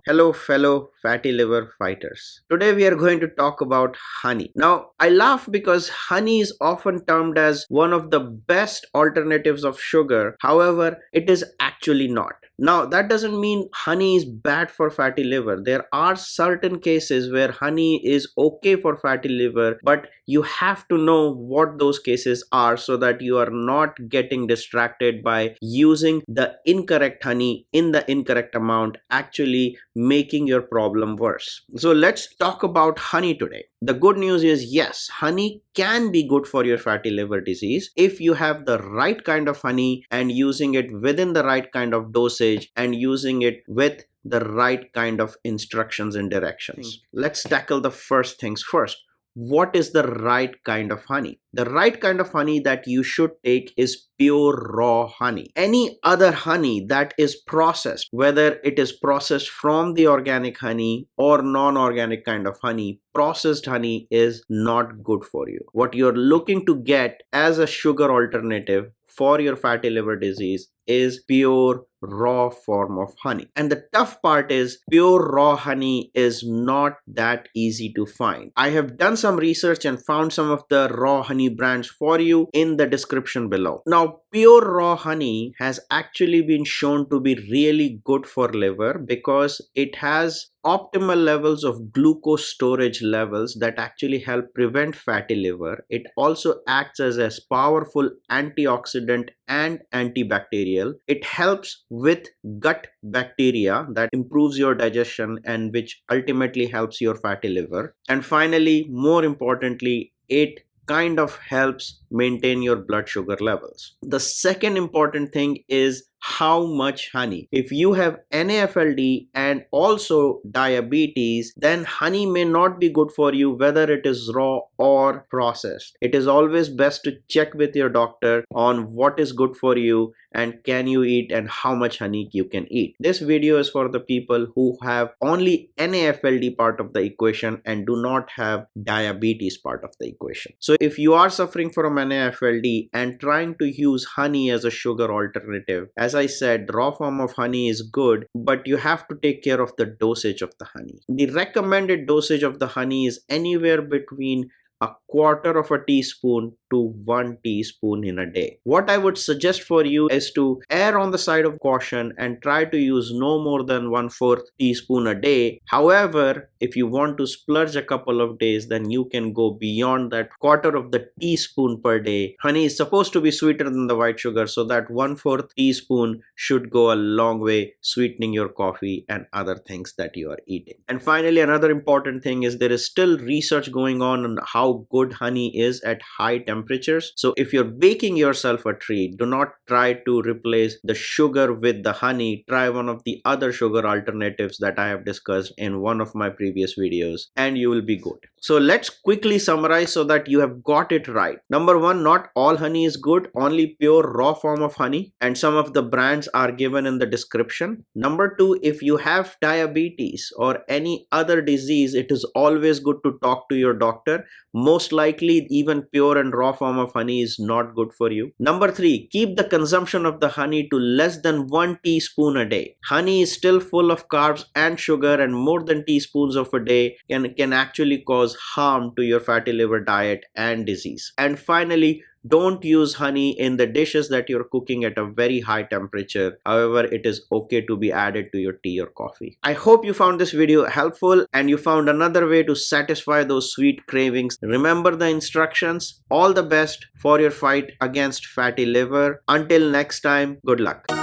Hello, fellow fatty liver fighters. Today we are going to talk about honey. Now, I laugh because honey is often termed as one of the best alternatives of sugar. However, it is actually not. Now, that doesn't mean honey is bad for fatty liver. There are certain cases where honey is okay for fatty liver, but you have to know what those cases are so that you are not getting distracted by using the incorrect honey in the incorrect amount, actually making your problem worse. So let's talk about honey today. The good news is, yes, honey can be good for your fatty liver disease if you have the right kind of honey and using it within the right kind of dosage and using it with the right kind of instructions and directions. Let's tackle the first things first. What is the right kind of honey? The right kind of honey that you should take is pure raw honey. Any other honey that is processed, whether it is processed from the organic honey or non-organic kind of honey, processed honey is not good for you. What you're looking to get as a sugar alternative for your fatty liver disease is pure raw form of honey. And the tough part is pure raw honey is not that easy to find. I have done some research and found some of the raw honey brands for you in the description below. Now, pure raw honey has actually been shown to be really good for liver because it has optimal levels of glucose storage levels that actually help prevent fatty liver. It also acts as a powerful antioxidant and antibacterial. It helps with gut bacteria that improves your digestion and which ultimately helps your fatty liver. And finally, more importantly, it kind of helps maintain your blood sugar levels. The second important thing is how much honey. If you have NAFLD and also diabetes, then honey may not be good for you whether it is raw or processed. It is always best to check with your doctor on what is good for you and can you eat and how much honey you can eat. This video is for the people who have only NAFLD part of the equation and do not have diabetes part of the equation. So if you are suffering from NAFLD and trying to use honey as a sugar alternative, as I said, raw form of honey is good, but you have to take care of the dosage of the honey. The recommended dosage of the honey is anywhere between a quarter of a teaspoon to 1 teaspoon in a day. What I would suggest for you is to err on the side of caution and try to use no more than 1/4 teaspoon a day. However, if you want to splurge a couple of days, then you can go beyond that quarter of the teaspoon per day. Honey is supposed to be sweeter than the white sugar, so that 1/4 teaspoon should go a long way sweetening your coffee and other things that you are eating. And finally, another important thing is there is still research going on how good honey is at high temperatures. So if you're baking yourself a treat, do not try to replace the sugar with the honey. Try one of the other sugar alternatives that I have discussed in one of my previous videos and you will be good. So let's quickly summarize so that you have got it right. Number one, not all honey is good, only pure raw form of honey, and some of the brands are given in the description. Number two, if you have diabetes or any other disease, it is always good to talk to your doctor. Most likely, even pure and raw form of honey is not good for you. Number three, keep the consumption of the honey to less than 1 teaspoon a day. Honey is still full of carbs and sugar, and more than teaspoons of a day can actually cause harm to your fatty liver diet and disease. And finally, don't use honey in the dishes that you're cooking at a very high temperature. However, it is okay to be added to your tea or coffee. I hope you found this video helpful and you found another way to satisfy those sweet cravings. Remember the instructions. All the best for your fight against fatty liver. Until next time, good luck.